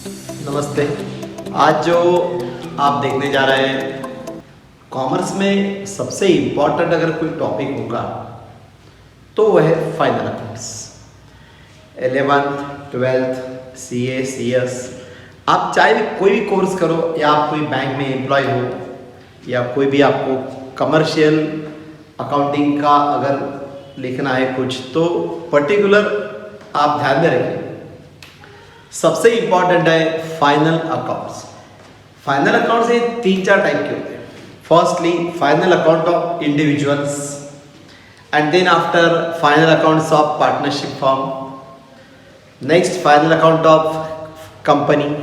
नमस्ते। आज जो आप देखने जा रहे हैं, कॉमर्स में सबसे इम्पॉर्टेंट अगर कोई टॉपिक होगा तो वह है final accounts. 11th 12th CA CS, आप चाहे भी कोई भी कोर्स करो या आप कोई बैंक में एम्प्लॉय हो या कोई भी आपको कमर्शियल अकाउंटिंग का अगर लिखना है कुछ, तो पर्टिकुलर आप ध्यान में रखिए। सबसे इंपॉर्टेंट है फाइनल अकाउंट्स। फाइनल अकाउंट्स ये 3-4 टाइप के होते हैं। Firstly final account of individuals, and then after final accounts of partnership form, next final account of company,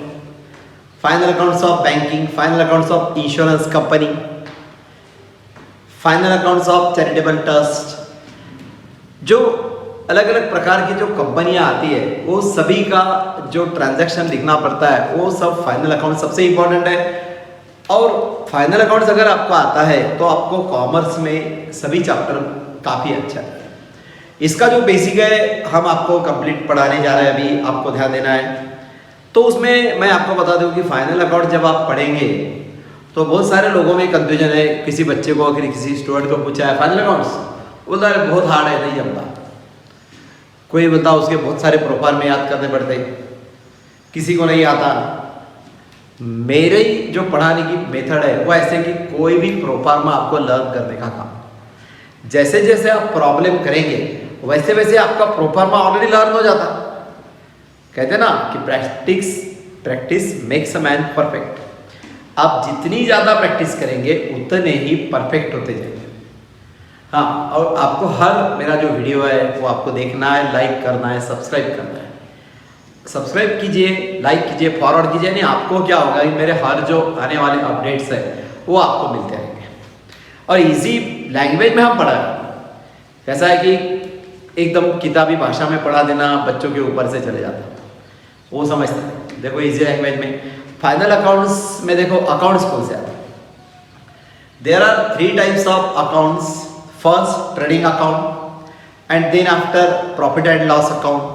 final accounts of banking, final accounts of insurance company, final accounts of charitable trust. जो अलग अलग प्रकार की जो कंपनियां आती है वो सभी का जो ट्रांजैक्शन लिखना पड़ता है वो सब फाइनल अकाउंट सबसे इंपॉर्टेंट है। और फाइनल अकाउंट्स अगर आपको आता है तो आपको कॉमर्स में सभी चैप्टर काफ़ी अच्छा है। इसका जो बेसिक है हम आपको कंप्लीट पढ़ाने जा रहे हैं, अभी आपको ध्यान देना है। तो उसमें मैं आपको बता दूं कि फाइनल अकाउंट जब आप पढ़ेंगे तो बहुत सारे लोगों में कंफ्यूजन है। किसी बच्चे को अगर किसी स्टूडेंट को पूछा है फाइनल अकाउंट्स, बोलता है बहुत हार्ड है, नहीं जमता। कोई बता उसके बहुत सारे प्रोफार्मा याद करने पड़ते, किसी को नहीं आता। मेरे जो पढ़ाने की मेथड है वो ऐसे कि कोई भी प्रोफार्मा आपको लर्न करने का काम, जैसे जैसे आप प्रॉब्लम करेंगे वैसे वैसे आपका प्रोफार्मा ऑलरेडी लर्न हो जाता। कहते हैं ना कि practice makes a man perfect. आप जितनी ज़्यादा प्रैक्टिस करेंगे उतने ही परफेक्ट होते जाएंगे। हाँ, और आपको हर मेरा जो वीडियो है वो आपको देखना है, लाइक करना है, सब्सक्राइब करना है। सब्सक्राइब कीजिए, लाइक कीजिए, फॉरवर्ड कीजिए, नहीं आपको क्या होगा कि मेरे हर जो आने वाले अपडेट्स है वो आपको मिलते रहेंगे। और इजी लैंग्वेज में हम पढ़ा रहे हैं। ऐसा है कि एकदम किताबी भाषा में पढ़ा देना बच्चों के ऊपर से चले जाता, वो समझते हैं। देखो इजी लैंग्वेज में फाइनल अकाउंट्स में देखो अकाउंट्स कौन से आते हैं। There are 3 types of accounts. First, trading account, and then after profit and loss account,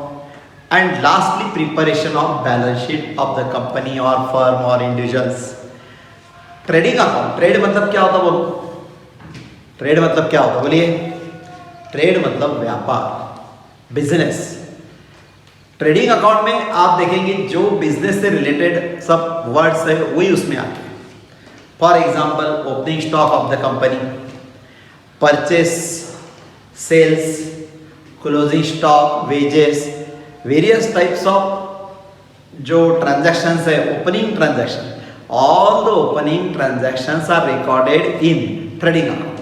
and lastly preparation of balance sheet of the company or firm or individuals. Trading account, trade मतलब क्या होता बोलो? Trade मतलब क्या होता बोलिए? Trade मतलब व्यापार, बिजनेस। ट्रेडिंग अकाउंट में आप देखेंगे जो बिजनेस से रिलेटेड सब वर्ड्स है वही उसमें आते हैं। For example opening stock of the company, purchase, sales, closing stock, wages, various types of जो ट्रांजैक्शंस है, opening transaction, all the opening transactions are recorded in trading account.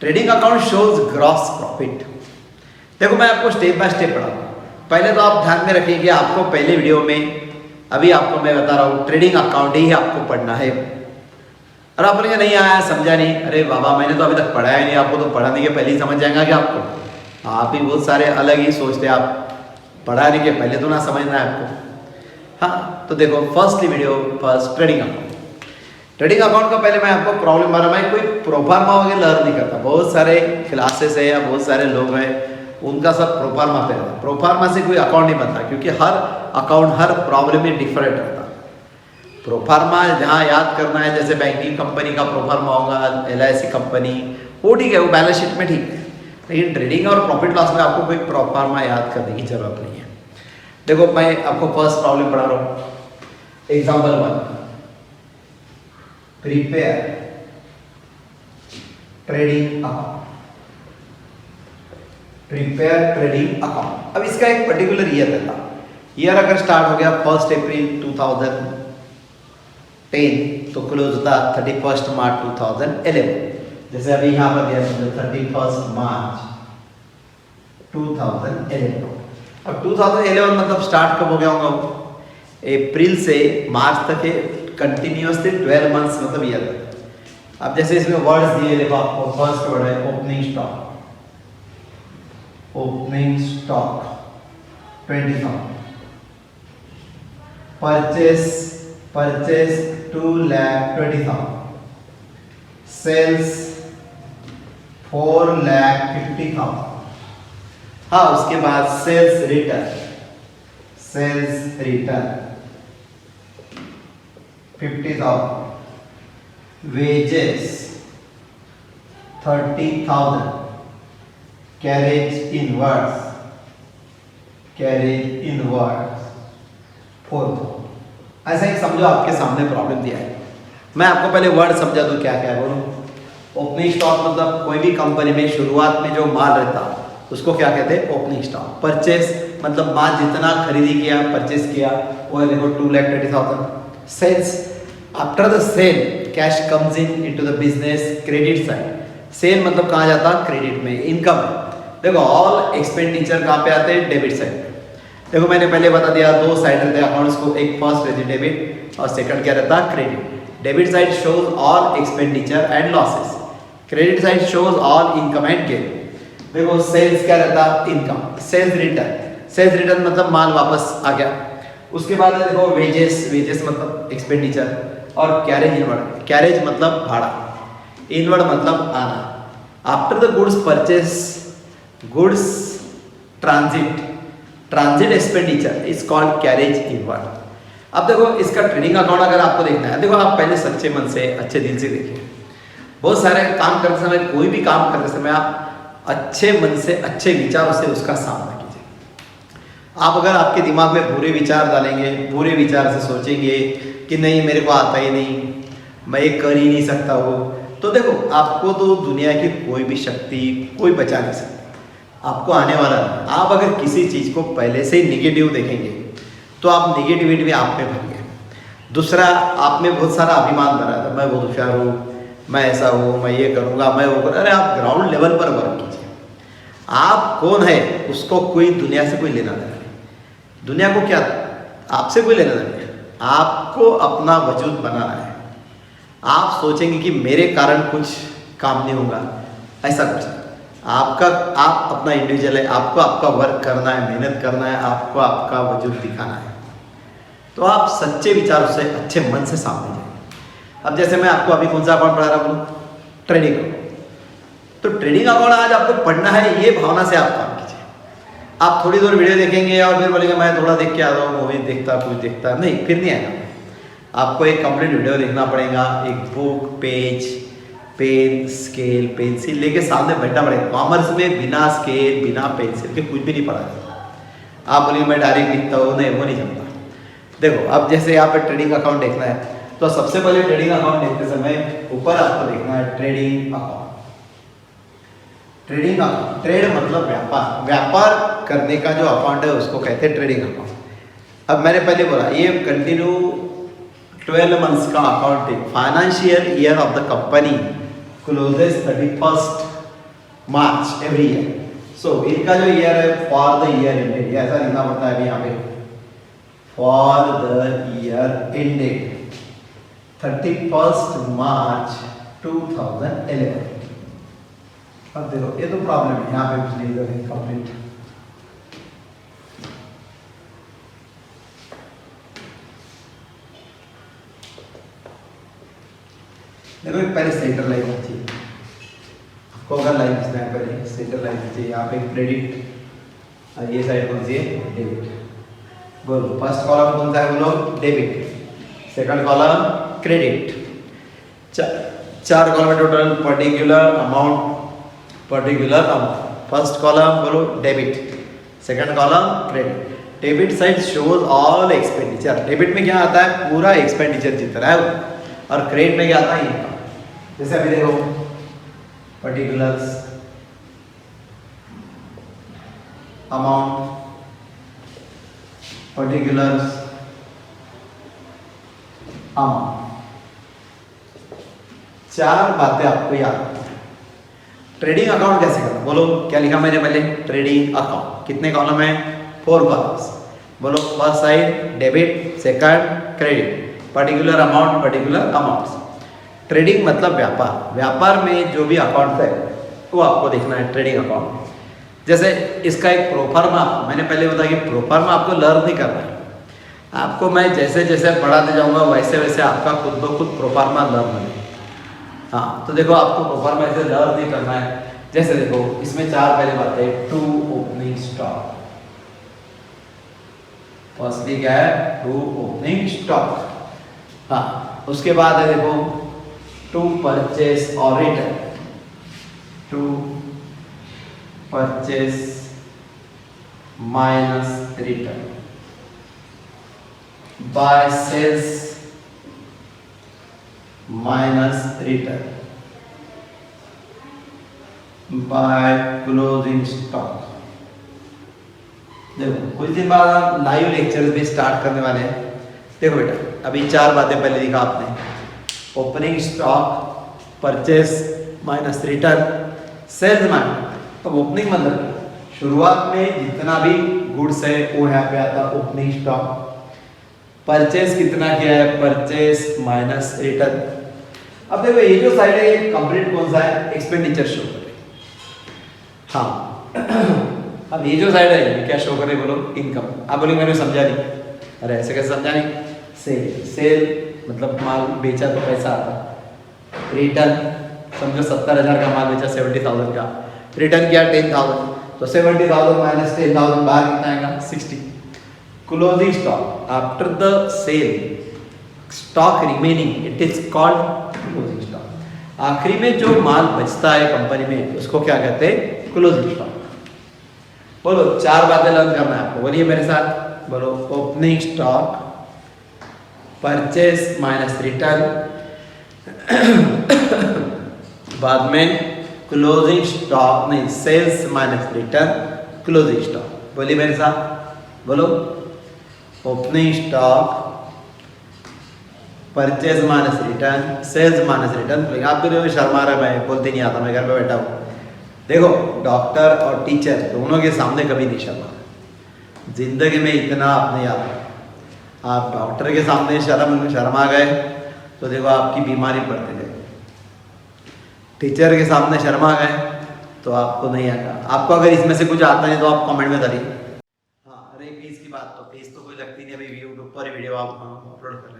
Trading account shows gross profit. देखो मैं आपको step by step पढ़ाऊंगा। पहले तो आप ध्यान में रखिए कि आपको पहले वीडियो में अभी आपको मैं बता रहा हूँ ट्रेडिंग अकाउंट ही आपको पढ़ना है। और आप बोलेंगे नहीं आया, समझा नहीं। अरे बाबा मैंने तो अभी तक पढ़ाया नहीं, आपको तो पढ़ाने के पहले ही समझ जाएगा कि आपको। आप ही बहुत सारे अलग ही सोचते हैं, आप पढ़ाने के पहले तो ना समझना है आपको। हाँ तो देखो firstly video first trading account. Trading account का पहले मैं आपको प्रॉब्लम बता रहा हूँ, कोई प्रोफार्मा वगैरह लर्न नहीं करता। बहुत सारे क्लासेस है या बहुत सारे लोग हैं उनका सब प्रोफार्मा पे रहता है। प्रोफार्मा से कोई अकाउंट नहीं बनता क्योंकि हर अकाउंट हर प्रॉब्लम में डिफरेंट रहता है। प्रोफार्मा जहाँ याद करना है, जैसे बैंकिंग कंपनी का प्रोफार्मा होगा, LIC कंपनी, वो ठीक है, वो बैलेंस शीट में ठीक है। लेकिन ट्रेडिंग और प्रॉफिट लॉस में आपको कोई प्रोफार्मा याद करने की जरूरत नहीं है। देखो मैं आपको फर्स्ट प्रॉब्लम पढ़ा रहा हूँ। Example 1, prepare trading account. Prepare trading account. अब इसका एक पर्टिकुलर ईयर रहता। ईयर अगर स्टार्ट हो गया 1 अप्रैल 2010 तो क्लोज होता 31 मार्च 2011। जैसे अभी यहाँ पर दिया 31 मार्च 2011। अब 2011 मतलब स्टार्ट कब हो गया होगा? अप्रैल से मार्च तक है, कंटिन्यूसली 12 मंथ्स मतलब ईयर। अब जैसे इसमें वर्ड्स दिए देखो आपको, फर्स्ट वर्ड है opening stock. Opening stock 20,000। Purchase 2,20,000। Sales 4,50,000। हाँ उसके बाद sales sales return 50,000, wages 30,000, carriage inwards 4,000। ऐसा ही समझो आपके सामने प्रॉब्लम दिया है। मैं आपको पहले वर्ड समझा दूं क्या क्या है बोलो। ओपनिंग स्टॉक मतलब कोई भी कंपनी में शुरुआत में जो माल रहता उसको क्या कहते हैं, ओपनिंग स्टॉक। परचेस मतलब माल जितना खरीदी किया परचेस किया वो देखो 2,30,000। Sales, after the sale cash comes in into the business. Credit side, sale मतलब कहाँ जाता, क्रेडिट में। इनकम देखो ऑल एक्सपेंडिचर कहाँ पे आते हैं, डेबिट साइड। देखो मैंने पहले बता दिया दो साइड रहते हैं अकाउंट्स को, एक फर्स्ट रहती है डेबिट और सेकंड क्या रहता है, credit. Debit side shows all expenditure and losses, credit side shows all income and gain. देखो सेल्स क्या रहता है, income. Sales return, sales return मतलब माल वापस आ गया। उसके बाद देखो वेजेस, वेजेस मतलब एक्सपेंडिचर। और कैरेज इनवर्ड, कैरेज मतलब भाड़ा, इनवर्ड मतलब आना। After the goods purchase, goods transit, transit expenditure is called carriage inward. अब देखो इसका ट्रेडिंग अकाउंट अगर आपको देखना है, देखो आप पहले सच्चे मन से अच्छे दिल से देखिए। बहुत सारे काम करते समय, कोई भी काम करते समय आप अच्छे मन से अच्छे विचारों से उसका सामना कीजिए। आप अगर आपके दिमाग में बुरे विचार डालेंगे, बुरे विचार से सोचेंगे कि नहीं मेरे को आता ही नहीं, मैं ये कर ही नहीं सकता वो, तो देखो आपको तो दुनिया की कोई भी शक्ति कोई बचा नहीं सकता, आपको आने वाला नहीं। आप अगर किसी चीज़ को पहले से ही निगेटिव देखेंगे तो आप निगेटिविटी में आप में भर गए। दूसरा, आप में बहुत सारा अभिमान भरा था, मैं बहुत होशियार हूँ, मैं ऐसा हूँ, मैं ये करूँगा, मैं वो करूँ। अरे आप ग्राउंड लेवल पर वर्क कीजिए। आप कौन है उसको कोई दुनिया से कोई लेना देना नहीं। दुनिया को क्या आपसे कोई लेना देना नहीं। आपको अपना वजूद बनाना है। आप सोचेंगे कि मेरे कारण कुछ काम नहीं होगा, ऐसा कुछ नहीं। आपका, आप अपना इंडिविजुअल है, आपको आपका वर्क करना है, मेहनत करना है, आपको आपका वजूद दिखाना है। तो आप सच्चे विचारों से अच्छे मन से सामने जाए। अब जैसे मैं आपको अभी कौन सा अकाउंट पढ़ा रहा हूँ, ट्रेडिंग अकाउंट। तो ट्रेडिंग अकाउंट आज आपको पढ़ना है, ये भावना से आप काम कीजिए। आप थोड़ी देर वीडियो देखेंगे और फिर बोलेंगे मैं थोड़ा देख के आ रहा हूँ, मूवी देखता कुछ देखता नहीं, फिर नहीं आएगा। आपको एक कंप्लीट वीडियो देखना पड़ेगा, एक book, page, pen, scale, pencil लेके सामने बैठना पड़ेगा। कॉमर्स में बिना स्केल बिना पेंसिल के कुछ भी नहीं पढ़ा जाता। आप बोलिए मैं डायरेक्ट लिखता हूँ, नहीं वो नहीं जमता। देखो अब जैसे यहाँ पे ट्रेडिंग अकाउंट देखना है तो सबसे पहले ट्रेडिंग अकाउंट देखते समय ऊपर आपको देखना है trading account. Trading account, trade मतलब व्यापार, व्यापार करने का जो अकाउंट है उसको कहते हैं ट्रेडिंग अकाउंट। अब मैंने पहले बोला ये कंटिन्यू 12 मंथ्स का अकाउंट है। Financial year of the company closes 31st March every year. So इनका जो ईयर है फॉर द ईयर एंडेड, ऐसा लिखना पड़ता है अभी यहाँ पे, for the year ended 31st मार्च 2011। अब देखो ये तो प्रॉब्लम है, यहाँ पे कुछ नहीं करेंगे कंप्लीट। देखो पहले सेंटर लाइन चाहिए आपको, अगर लाइन खींचना है पहले सेंटर लाइन चाहिए। यहाँ पे क्रेडिट और ये साइड कौन सी है, डेबिट। बोलो फर्स्ट कॉलम कौन सा है, बोलो डेबिट। Second column credit. चार column total, particular amount, particular amount. First column बोलो debit, second column credit. Debit side shows all expenditure. Debit में क्या आता है, पूरा एक्सपेंडिचर जितना है, और क्रेडिट में क्या आता है, इनकम। जैसे अभी देखो पर्टिकुलर्स, अमाउंट, पर्टिकुलर्स, अमाउंट, चार बातें आपको याद रखनी है। ट्रेडिंग अकाउंट कैसे करना, बोलो क्या लिखा मैंने पहले, ट्रेडिंग अकाउंट। कितने कॉलम है, 4 कॉलम्स। बोलो first side debit, second credit, particular amount, particular amounts. Trading मतलब व्यापार, व्यापार में जो भी अकाउंट है वो आपको देखना है, ट्रेडिंग अकाउंट। जैसे इसका एक प्रोफार्मा, मैंने पहले बताया कि प्रोफार्मा आपको लर्न नहीं करना है, आपको मैं जैसे जैसे पढ़ाते जाऊंगा वैसे वैसे आपका खुद ब खुद प्रोफार्मा लर्न है। हाँ तो देखो आपको प्रोफार्मा ऐसे लर्न नहीं करना है। जैसे देखो इसमें 4 पहले बातें, टू ओपनिंग स्टॉक, फर्स्टली क्या है, टू ओपनिंग स्टॉक। हाँ, उसके बाद है देखो टू परचेस और return, to purchase minus return by sales minus return by closing stock. देखो कुछ दिन बाद हम लाइव लेक्चर भी स्टार्ट करने वाले हैं। देखो बेटा, अभी 4 बातें पहले लिखा आपने, opening stock, purchase minus return, sales minus. अब ओपनिंग मतलब शुरुआत में जितना भी गुड्स है वो यहाँ पे आता है ओपनिंग स्टॉक। परचेस कितना किया है, परचेस माइनस रिटर्न। अब देखो ये जो साइड है ये कंप्लीट कौन सा है, एक्सपेंडिचर शो करे। हाँ अब ये जो साइड है ये क्या शो करे, बोलो इनकम। आप बोले मैंने समझा नहीं, अरे ऐसे कैसे समझा नहीं, सेल, सेल मतलब माल बेचा तो पैसा आता। रिटर्न समझो 70,000 का माल बेचा 70,000 का, रिटर्न किया 10,000, तो 70,000 माइनस 10,000 बाहर कितना आएगा, 60। Closing stock after the sale, stock remaining, it is called closing stock. आखिरी में जो माल बचता है कंपनी में उसको क्या कहते हैं, क्लोजिंग स्टॉक। बोलो 4 बातें लर्न करना है आपको, बोलिए मेरे साथ, बोलो opening stock, purchase minus return, बाद में क्लोजिंग स्टॉक, नहीं sales minus return, closing stock. बोलिए मेरे साथ, बोलो opening stock, purchase minus return, sales minus return. आप तो शर्मा रहे, मैं बोलते नहीं आता, मैं घर पे बैठा हूँ। देखो डॉक्टर और टीचर दोनों के सामने कभी नहीं शर्मा, जिंदगी में इतना आपने याद। आप डॉक्टर के सामने शर्मा गए तो देखो आपकी बीमारी बढ़ती जाएगी, टीचर के सामने शर्मा गए तो आपको नहीं आता। आपको अगर इसमें से कुछ आता नहीं तो आप कमेंट में डालिए। हाँ अरे फीस की बात, तो फीस तो कोई लगती नहीं, अभी यूट्यूब पर ही वीडियो आप अपलोड कर रहे हैं,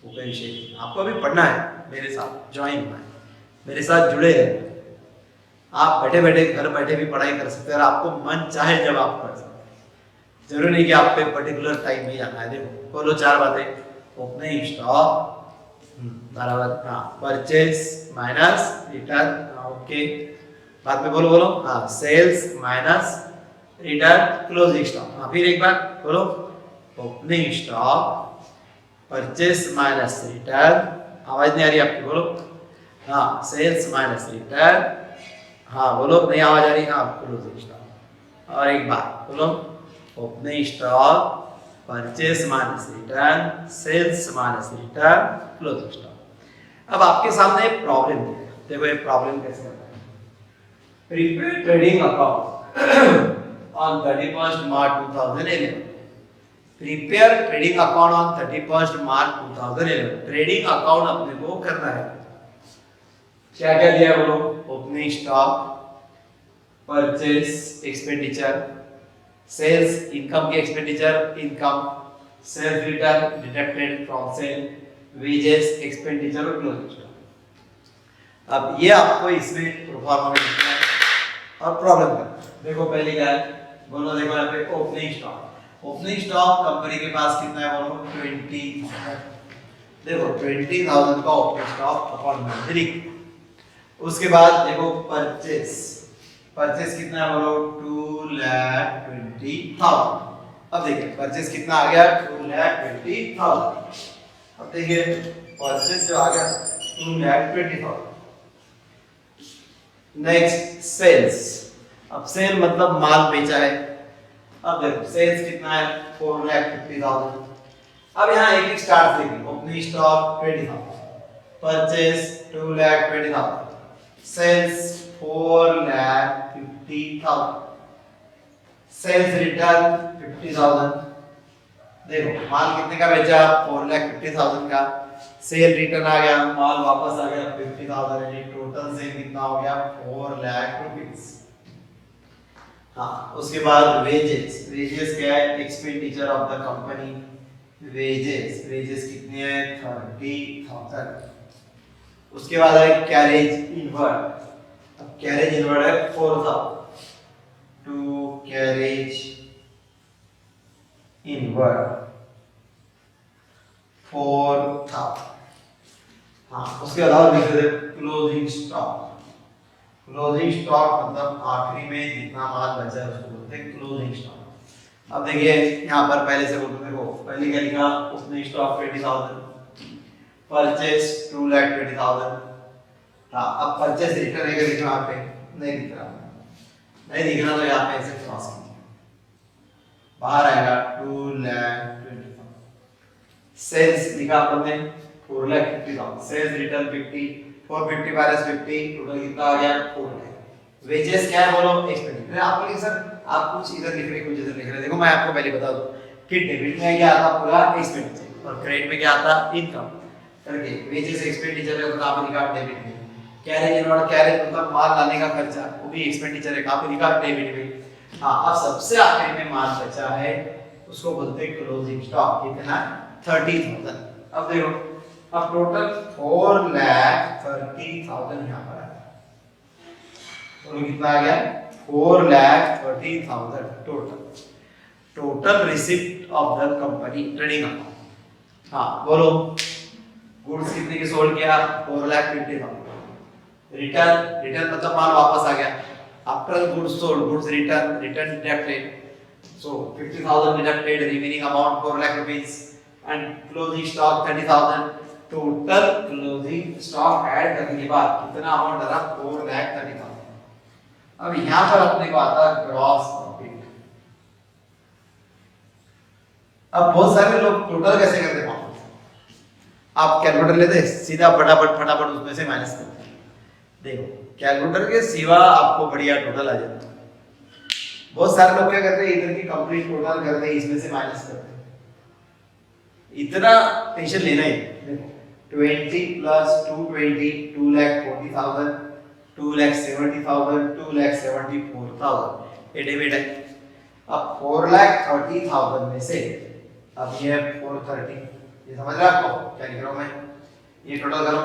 वो कोई विषय नहीं। आपको अभी पढ़ना है, मेरे साथ ज्वाइन होना है, मेरे साथ जुड़े हैं। आप बैठे बैठे घर बैठे भी पढ़ाई कर सकते हैं, और आपको मन चाहे जब आप पढ़ सकते हैं, जरूरी नहीं कि आप पे पर्टिकुलर टाइम में आना है। देखो बोलो 4 बातें, ओपनिंग स्टॉक बराबर, हाँ परचेस माइनस रिटर्न, ओके, बाद में बोलो बोलो, हाँ sales minus return, closing stock. हाँ फिर एक बार बोलो, opening stock, purchase minus return, आवाज नहीं आ रही आपकी, बोलो, हाँ सेल्स माइनस रिटर्न, हाँ बोलो, नहीं आवाज आ रही, हाँ क्लोजिंग स्टॉक। और एक बार बोलो, opening stock, purchase minus return, sales minus return, closing stock. अब आपके सामने एक प्रॉब्लम है, देखो ये प्रॉब्लम कैसे करना है। Prepaid trading account on 31st March 2011, prepare trading account on 31st March 2011। Trading account अपने को करना है, क्या क्या दिया बोलो, opening stock, purchase expenditure, sales income की expenditure income, sales return deducted from sale, wages expenditure और क्लोजिंग स्टॉक। अब ये आपको इसमें प्रोफार्मा में लिखना है और प्रॉब्लम करना है। देखो पहली क्या है, बोलो देखो यहाँ पे opening stock. Opening stock company के पास कितना है, बोलो 20,000। देखो 20,000 का ओपनिंग स्टॉक अकाउंट में लिख। उसके बाद देखो परचेस, परचेस कितना है, बोलो 2,20,000। अब देखिए परचेस कितना आ गया, 2,20,000। अब देखिए परचेस जो आ गया 2,20,000। नेक्स्ट सेल्स, अब सेल मतलब माल बेचा है। अब देखो सेल्स कितना है, 4,50,000। अब यहाँ एक एक स्टार्ट देखिए, opening stock 20,000, purchase 2,20,000, sales 4,50,000, sales return 50,000। देखो माल कितने का बेचा, 4,50,000 का, सेल रिटर्न आ गया, माल वापस आ गया 50,000, यानी टोटल सेल कितना हो गया, 4,00,000 रुपीस। हाँ उसके बाद वेजेस, वेजेस क्या है, expenditure of the company, wages, wages कितने हैं, 30,000। उसके बाद है कैरेज इनवर्ड, अब कैरेज इनवर्ड है 4,000 टू कैरेज इन वर्ड 4,000। हाँ, उसके अलावा लिख देते क्लोजिंग स्टॉक। क्लोजिंग स्टॉक मतलब आखिरी में जितना माल बचा है उसको बोलते हैं क्लोजिंग स्टॉक। अब देखिए यहाँ पर पहले से बोलते देखो, पहले क्या लिखा, ओपनिंग स्टॉक 20,000, परचेस 2,20,000। हाँ, अब परचेस रिटर्न है लिखना यहाँ पे नहीं दिख रहा, नहीं दिख रहा तो यहाँ पे ऐसे क्रॉस कीजिए, बाहर आएगा 2,20,000। सेल्स लिखा आपने 4,50,000, सेल्स रिटर्न 50, 450 माइनस 50 टोटल कितना आ गया 4 लाख। वेजेस क्या है बोलो, एक्सपेंडिचर। आप बोलिए सर आप कुछ इधर लिख रहे कुछ इधर लिख रहे, देखो मैं आपको पहले बता दूं कि डेबिट में क्या आता पूरा एक्सपेंडिचर और क्रेडिट में क्या आता इनकम करके। वेजेस एक्सपेंडिचर है तो आप लिखा डेबिट में। कैरेज इनवर्ड, कैरेज मतलब माल लाने का खर्चा, वो भी एक्सपेंडिचर है, आप लिखा डेबिट में। हां, अब सबसे आखिर में माल बचा है उसको बोलते हैं क्लोजिंग स्टॉक। कितना 30,000। अब देखो, अब टोटल 4,30,000 यहाँ पर है, तो कितना आ गया 4,30,000 total. Total receipt of the company trading account. हाँ बोलो, गुड्स कितने की सोल्ड किया 4,50,000। रिटर्न, रिटर्न मतलब माल वापस आ गया। After goods sold, goods return, return deducted, so 50,000 deducted, remaining amount 4 lakh rupees, and closing stock 30,000। Total closing stock add करने के बाद कितना अमाउंट आ रहा 4,30,000। अब यहां पर अपने को आता ग्रॉस प्रॉफिट। अब बहुत सारे लोग टोटल कैसे करते हैं, आप कैलकुलेटर लेते सीधा फटाफट फटाफट उसमें से माइनस करते हैं। देखो कैलकुलेटर के सिवा आपको बढ़िया टोटल आ जाता है। बहुत सारे लोग क्या करते हैं, इधर की कंप्लीट टोटल करते हैं, इसमें से माइनस करते हैं। इतना टेंशन लेना ही देखो 20 प्लस 220 2,40,000, 2,70,000, 2,74,000 ये डेबिट है। अब 4,30,000 में से अब ये 430, ये समझ रहे आपको क्या लिख रहा हूं मैं, ये टोटल करो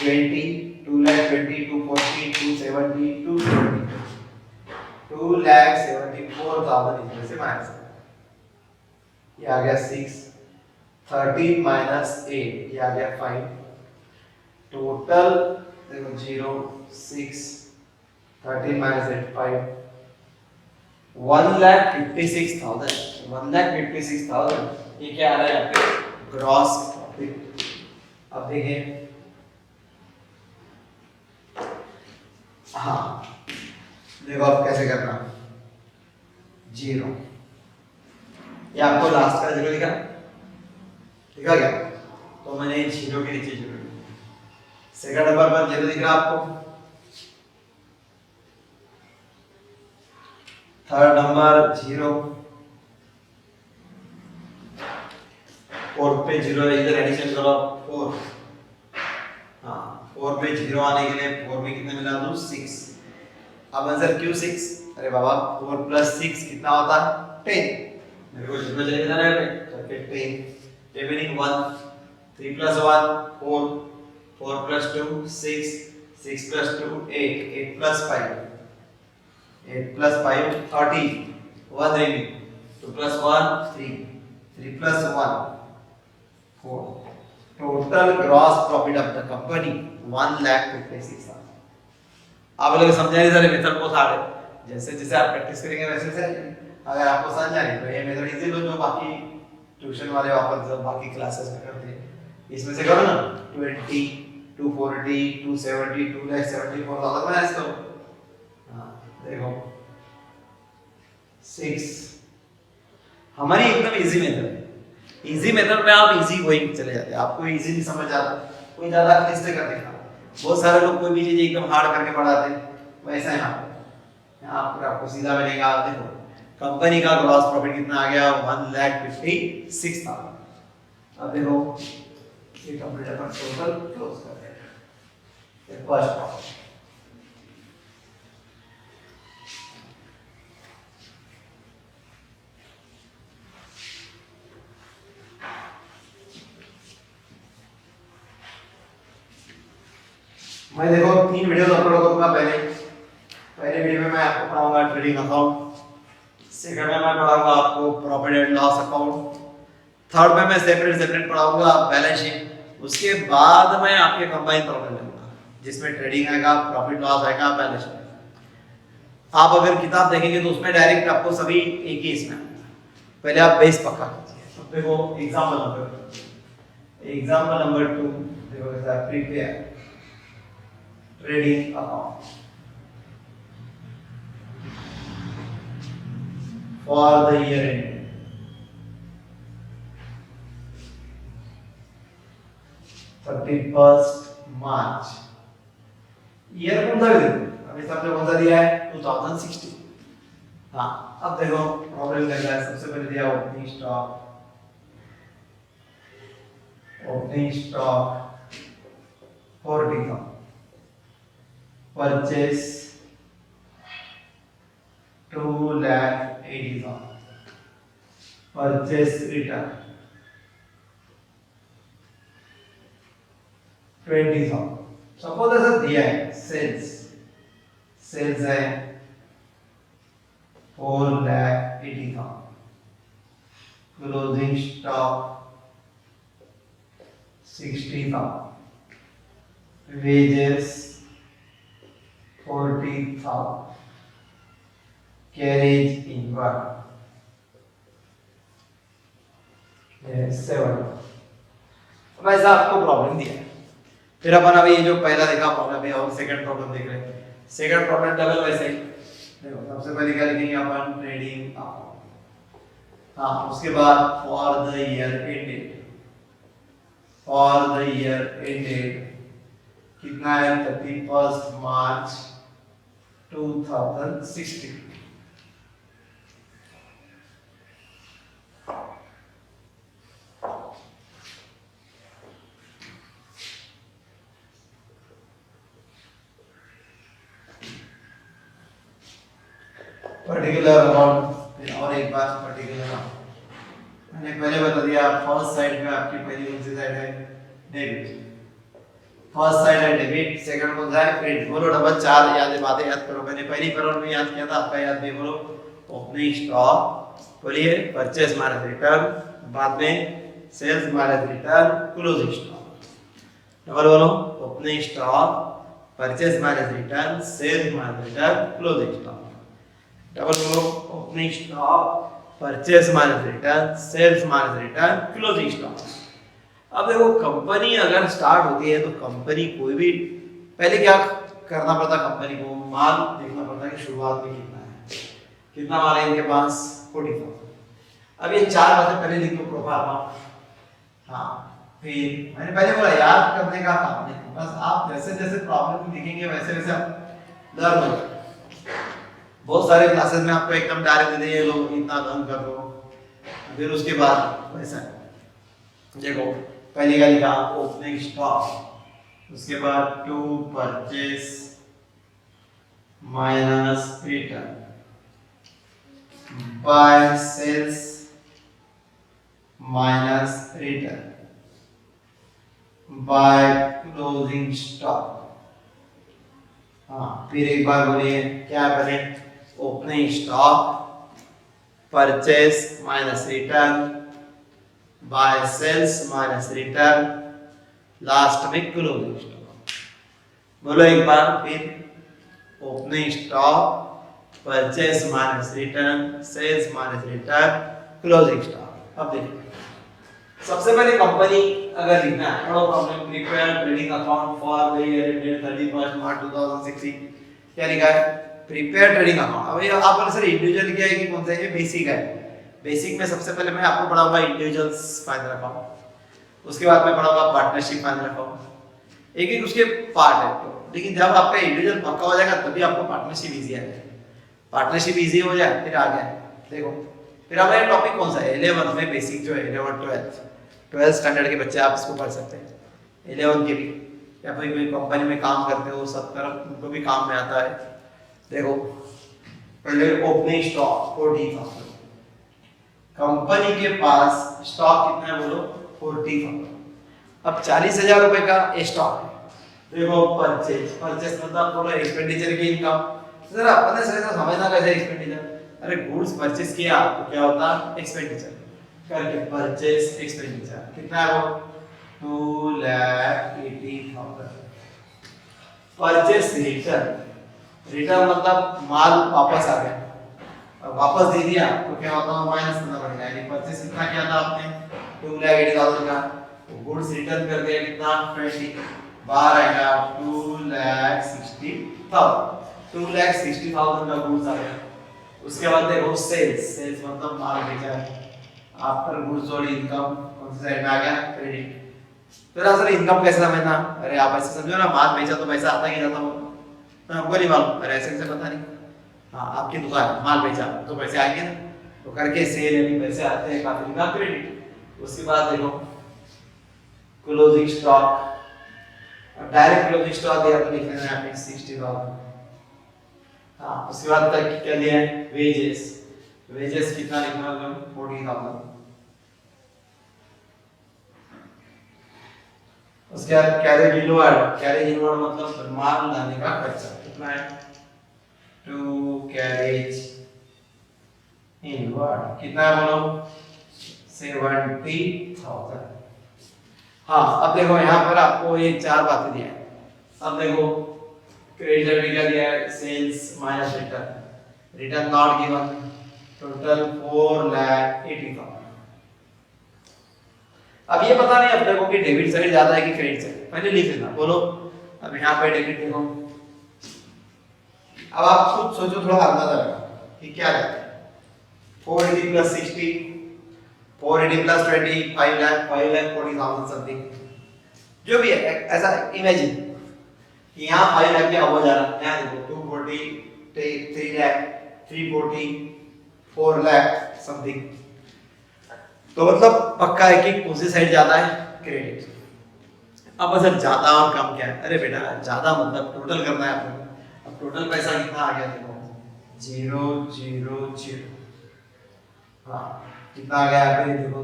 20 2,20 240 270 270 2,74,000 इसमें से माइनस, ये आ गया 6, 13 माइनस 8 ये आ गया 5, टोटल देखो 0 6 13 माइनस 8 5, 1,56,000, 1,56,000 ये क्या आ रहा है यहाँ पे ग्रॉस प्रॉफिट। अब देखिए हाँ देखो अब कैसे करना, 0 ये आपको लास्ट का 0 लिखा लिखा गया, तो मैंने 0 के नीचे 0 लिखा। सेकंड नंबर पर 0 दिख रहा आपको, थर्ड नंबर 0, फोर्थ पे 0 है, इधर एडिशन करो 4। हाँ 4 पे 0 आने के लिए 4 में कितना मिला दो 6। अब आंसर क्यों 6, अरे बाबा 4 प्लस 6 कितना होता है 10, मेरे को जितना चाहिए था ना करके 10, remaining 1, 3 plus 1 4, 4 plus 2 6, 6 plus 2 8, 8 plus 5 8 plus 5 30, 1 remaining, 2 plus 1 3, 3 plus 1 4, total gross profit of the company 1,56,000। आप लोग समझा नहीं सारे मेथड को सारे, जैसे जैसे आप प्रैक्टिस करेंगे वैसे वैसे अगर आपको समझ आ रही तो ये मेथड इजी लो, जो बाकी ट्यूशन वाले वापस जब बाकी क्लासेस में करते हैं इसमें से करो ना 20 240 270 2,74,000 माइनस करो। हाँ देखो 6, हमारी एकदम इजी मेथड है। इजी मेथड में आप इजी गोइंग चले जाते हैं, आपको इजी नहीं समझ आता, कोई ज्यादा क्लिष्ट करने का। बहुत सारे लोग कोई भी चीज एकदम हार्ड करके पढ़ाते हैं, वैसा है यहाँ पर आपको सीधा मिलेगा। देखो कंपनी का ग्रॉस प्रॉफिट कितना आ गया 1,56,000। अब देखो ये कंप्लीट अपन टोटल क्लोज कर रहे हैं फर्स्ट प्रॉफिट। मैं देखो 3 वीडियोस अपलोड करूंगा। पहले वीडियो में मैं आपको पढ़ाऊंगा ट्रेडिंग अकाउंट, सेकंड में मैं पढ़ाऊंगा आपको profit and loss account, third में मैं सेपरेट सेपरेट पढ़ाऊंगा बैलेंस शीट, उसके बाद मैं आपके कंबाइन प्रॉफिट लूंगा जिसमें ट्रेडिंग आएगा, प्रॉफिट लॉस आएगा, बैलेंस शीट। आप अगर किताब देखेंगे तो उसमें डायरेक्ट आपको सभी एक ही इसमें, पहले आप बेस पक्का कीजिए। अब देखो एग्जाम्पल नंबर 2 देखो कैसा है, prepare trading account for the year and 31st March. Year कौन सा देखो, अभी सबने कौन सा दिया है 2016। हाँ अब देखो प्रॉब्लम लग रहा है, सबसे पहले दिया opening stock 40,000, purchase 2,80,000, purchase return 20,000। Suppose ऐसा दिया है सेल्स है 4,80,000, closing stock 60,000, wages 40,000, carriage in work 7। अब ऐसा आपको प्रॉब्लम दिया है, फिर अपन अभी ये जो पहला देखा प्रॉब्लम है और सेकंड प्रॉब्लम देख रहे हैं। सेकंड प्रॉब्लम डबल वैसे ही देखो, सबसे पहले क्या लिखेंगे अपन ट्रेडिंग अकाउंट, हाँ उसके बाद फॉर द ईयर एंडेड कितना है 31st मार्च 2016। पर्टिकुलर अमाउंट और एक बार पर्टिकुलर अमाउंट मैंने पहले बता दिया। फर्स्ट साइड में आपकी पहली कौन सी साइड है डेबिट, फर्स्ट साइड है डेबिट, सेकंड कौन सा है क्रेडिट। बोलो डबल 4 बातें याद करो, मैंने पहली पैरोल में याद किया था, आपका याद भी बोलो। ओपनिंग स्टॉक बोलिए, परचेस माइनस रिटर्न, बाद में sales minus return, closing stock. Double बोलो opening stock, purchase minus return, sales minus return, closing stock. Double बोलो opening stock, purchase minus return, sales minus return, closing stock. अब देखो company अगर start होती है तो कंपनी कोई भी पहले क्या करना पड़ता, कंपनी को माल देखना पड़ता कि शुरुआत में कितना है, कितना माल है इनके पास 40,000। अब ये 4 बातें पहले लिख दो प्रोफार्मा। हाँ फिर मैंने पहले बोला याद करने का काम नहीं, बस आप जैसे जैसे प्रॉब्लम लिखेंगे वैसे वैसे आप लर्न हो जाएंगे। बहुत सारे क्लासेस में आपको एकदम डायरेक्ट दे दिए लोग इतना लर्न कर लो, फिर उसके बाद वैसा देखो पहले का लिखा ओपनिंग स्टॉक, उसके बाद to purchase minus return, by sales minus return, by closing stock. हाँ फिर एक बार बोलिए क्या बने, opening stock, purchase minus return, by sales minus return, last में क्लोजिंग स्टॉक। बोलो एक बार फिर opening stock, purchase minus return, sales minus return, closing stock. अब देखिए सबसे पहले कंपनी अगर लिखना है पढ़ो problem, prepare trading account for the year ended 31st March 2016। क्या लिखा है प्रिपेयर ट्रेडिंग अकाउंट। अब ये आप बोले सर इंडिविजुअल क्या है कि कौन सा है, ये बेसिक है। बेसिक में सबसे पहले मैं आपको पढ़ाऊंगा इंडिविजुअल्स फाइनल अकाउंट, उसके बाद मैं पढ़ाऊंगा पार्टनरशिप फाइनल अकाउंट। एक एक उसके पार्ट है तो, लेकिन जब आपका इंडिविजुअल पक्का हो जाएगा तभी आपको पार्टनरशिप इजी आएगा। पार्टनरशिप इजी हो जाए फिर आ गया देखो। फिर हमारा टॉपिक कौन सा है 11th में बेसिक जो है 11th 12th स्टैंडर्ड के बच्चे आप इसको पढ़ सकते हैं। 11th के भी या फिर कोई कंपनी में काम करते हो सब तरफ उनको भी काम में आता है। देखो पहले ओपनिंग स्टॉक 40,000, कंपनी के पास स्टॉक कितना है बोलो 40,000। अब 40,000 रुपए का स्टॉक है। देखो परचेस मतलब बोलो एक्सपेंडिचर की इनकम। सर अपने से समझना कैसे एक्सपेंडिचर, अरे गुड्स परचेस किया तो क्या होता एक्सपेंडिचर, करके परचेस एक्सपेंडिचर कितना है वो 2,80,000। परचेस रिटर्न, रिटर्न मतलब माल वापस आ गया और वापस दे दिया तो क्या होता है माइनस करना पड़ेगा, यानी परचेस कितना किया था आपने 2,80,000 का, तो गुड्स रिटर्न कर दिया कितना 20, बाहर आएगा 2,60,000, 2,60,000 का गुड्स आ गया। उसके बाद देखो सेल्स, सेल्स मतलब माल बेचा है, आफ्टर गुड्स और इनकम कौन सी साइड में आ गया क्रेडिट। तो सर इनकम कैसे समझना, अरे आप ऐसे समझो ना माल बेचा तो पैसा आता ही जाता हो, हमको नहीं मालूम, अरे ऐसे कैसे पता नहीं, हाँ आपकी दुकान माल बेचा तो पैसे आएंगे ना, तो करके सेल यानी पैसे आते हैं काफी का क्रेडिट। उसके बाद देखो closing stock, direct closing stock दिया तो लिख लेना है 60,000। हाँ उसके बाद तक क्या दिया है वेजेस, वेजेस कितना लिखना है 40,000। उसके बाद कैरेज इनवर्ड, कैरेज इनवर्ड मतलब माल लाने का खर्चा कितना है 2 कैरेज इनवर्ड कितना है बोलो 70,000। हाँ अब देखो यहाँ पर आपको ये 4 बातें दिया है। अब देखो क्रेडिटर में क्या दिया है sales minus return, return not given, total 4,80,000। अब ये पता नहीं अब देखो कि डेबिट साइड ज्यादा है कि क्रेडिट साइड, पहले लिख लेना बोलो। अब यहाँ पे डेबिट देखो, अब आप खुद सोचो थोड़ा अंदाजा लगाओ कि क्या है 480 प्लस 60, 480 प्लस 20 5,40,000 समथिंग जो भी है, ऐसा इमेजिन कि यहाँ 5 लाख क्या हो जा रहा है, यहाँ देखो 240 3 लाख 340 4 लाख समथिंग, तो मतलब पक्का है कि कौन सी साइड ज्यादा है क्रेडिट। अब सर ज्यादा और कम क्या है, अरे बेटा ज्यादा मतलब टोटल करना है आपको। अब टोटल पैसा कितना आ गया देखो 0,0,0, हाँ कितना आ गया यहाँ पे देखो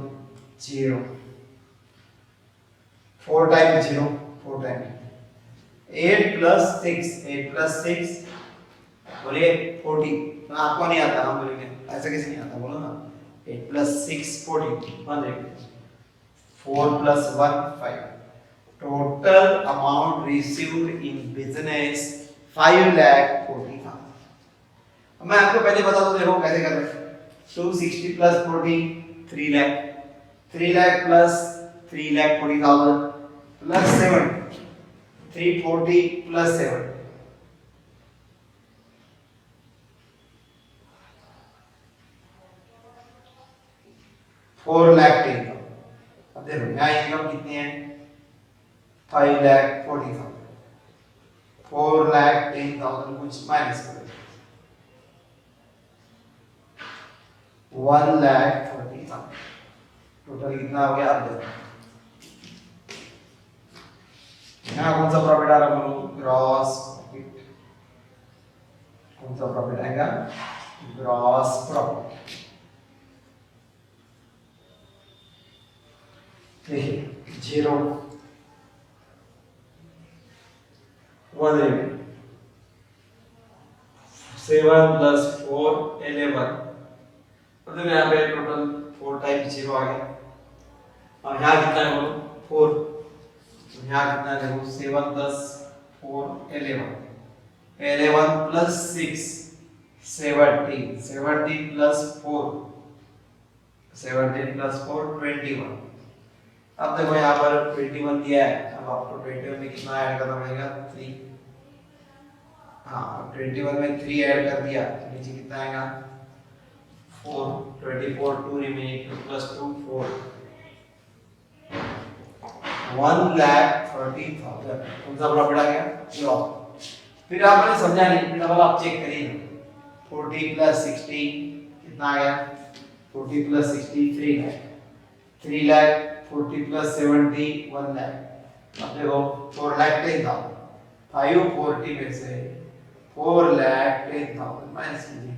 0, 4 टाइम 0 4 टाइम 8 प्लस 6 बोलिए 40, तो आपको नहीं आता हम बोलेंगे ऐसा कैसे नहीं आता बोलो ना 8 plus 6 40 100, 4 plus 1 5, total amount received in business 5,40,000। मैं आपको पहले बता दूं देखो कैसे कर रहे हैं 260 plus 40 3 lakh, 3 lakh plus 3,40,000 plus 7 340 plus 7 4,10,000। अब देखो यहाँ इनकम कितनी है 5,40,000, 4,10,000 कुछ माइनस करो 1,30,000, टोटल कितना हो गया। अब देखो यहाँ कौन सा प्रॉफिट आ रहा है ग्रॉस प्रॉफिट, कौन सा प्रॉफिट आएगा ग्रॉस प्रॉफिट। देखिए 0 1 7 plus 4 11, मतलब यहाँ पे टोटल 4 टाइम्स 0 आ गया। और यहाँ कितना है बोलो 4, यहाँ कितना है देखो 7 plus 4 11 plus 6 17 plus 4 21। अब देखो यहाँ पर 21 दिया है, अब आपको 21 में कितना ऐड करना पड़ेगा 3, हाँ 21 में 3 ऐड कर दिया तो नीचे कितना आएगा 4, 24 2 रिमेनिंग 2 plus 2 4, 1,30,000 कौन सा प्रॉफिट आ गया लॉस। फिर आपने समझा नहीं डबल आप चेक करिए 40 plus 60 कितना आ गया 40 plus 60 3 लाख, 3 लाख 40 plus 70 1 लाख। अब देखो 4,10,000 540 में से 4,10,000 माइनस कीजिए,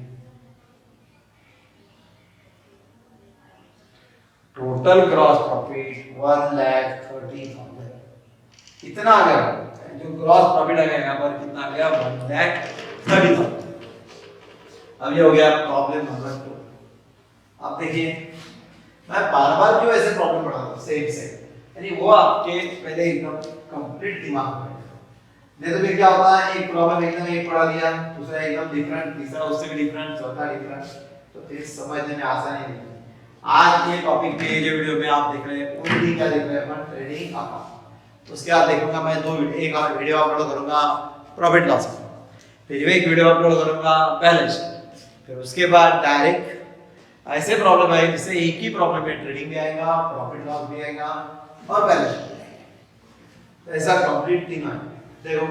टोटल ग्रॉस प्रॉफिट 1,30,000 कितना आ गया, जो ग्रॉस प्रॉफिट आ गया यहाँ पर कितना आ गया 1,30,000। अब ये हो गया प्रॉब्लम नंबर 2। अब देखिए मैं बार बार क्यों ऐसे प्रॉब्लम पढ़ा रहा हूँ सेम सेम, यानी वो आपके पहले एकदम कंप्लीट दिमाग में नहीं तो फिर क्या होता है, एक प्रॉब्लम एकदम एक पढ़ा दिया, दूसरा एकदम डिफरेंट, तीसरा उससे भी डिफरेंट, चौथा डिफरेंट, तो फिर समझने में आसानी नहीं है। आज ये टॉपिक पे जो वीडियो में आप देख रहे हैं ओनली क्या देख रहे हैं अपन, ट्रेडिंग अकाउंट। उसके बाद देखूंगा मैं एक और वीडियो अपलोड करूंगा प्रॉफिट लॉस का, फिर एक वीडियो अपलोड करूंगा बैलेंस, फिर उसके बाद डायरेक्ट ऐसे प्रॉब्लम है जिससे एक ही प्रॉब्लम में ट्रेडिंग भी आएगा, प्रॉफिट लॉस भी आएगा और बैलेंस भी आएगा। ऐसा कंप्लीट थिंग है। देखो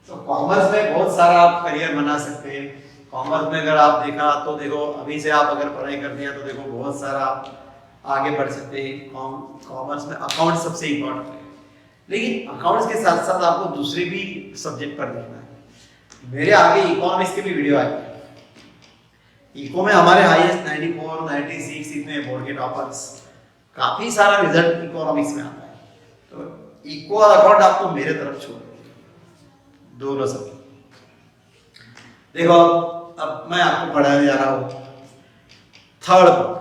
तो कॉमर्स में बहुत सारा आप करियर बना सकते हैं। कॉमर्स में अगर आप देखा तो देखो अभी से आप अगर पढ़ाई करते हैं तो देखो बहुत सारा आगे बढ़ सकते हैं। कॉमर्स में अकाउंट सबसे इम्पोर्टेंट है, लेकिन अकाउंट्स के साथ साथ आपको दूसरे भी सब्जेक्ट पर देखना है। मेरे आगे इकोनॉमिक्स के भी वीडियो आए, इको में हमारे हाईएस्ट 94 96 इतने बोर्ड के टॉपर्स, काफी सारा रिजल्ट इकोनॉमिक्स में आता है। तो इको और अकाउंट आपको मेरे तरफ छोड़ दोनों सब। देखो अब मैं आपको पढ़ाने जा रहा हूं थर्ड प्रॉब्लम।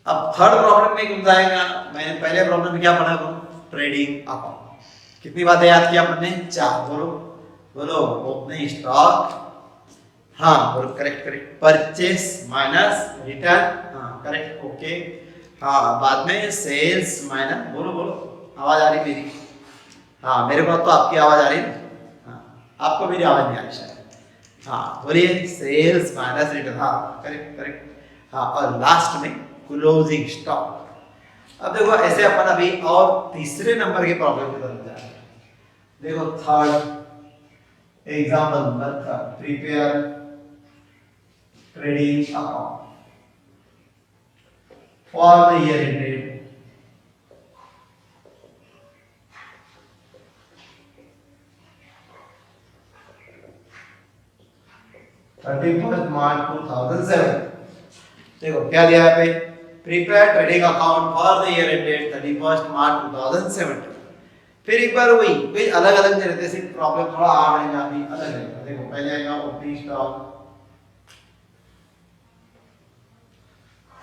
अब थर्ड प्रॉब्लम में कौन जाएगा, मैंने पहले प्रॉब्लम में क्या पढ़ा था, ट्रेडिंग अकाउंट। कितनी बातें याद किया आपने, 4। बोलो बोलो, ओपनिंग स्टॉक, हाँ बोलो, correct correct, purchase minus return, हाँ करेक्ट, ओके, हाँ बाद में सेल्स माइनस, बोलो बोलो, आवाज आ रही मेरी, हाँ मेरे को तो आपकी आवाज आ रही है, हाँ आपको मेरी आवाज नहीं आ रही शायद, हाँ बोलिए, सेल्स माइनस रिटर्न, हाँ करेक्ट करेक्ट, हाँ और लास्ट में क्लोजिंग स्टॉक। अब देखो ऐसे अपन अभी और तीसरे नंबर के प्रॉब्लम की तरफ जा रहे हैं। देखो third example number third, prepare trading account for the year ended 31 मार्च 2007। देखो क्या दिया है पे, prepare trading account for the year ended 31 मार्च 2007। फिर एक बार वही अलग अलग नहीं रहते, सिर्फ प्रॉब्लम थोड़ा आ रहेगा अभी अलग रहेगा। देखो पहले आएगा opening stock,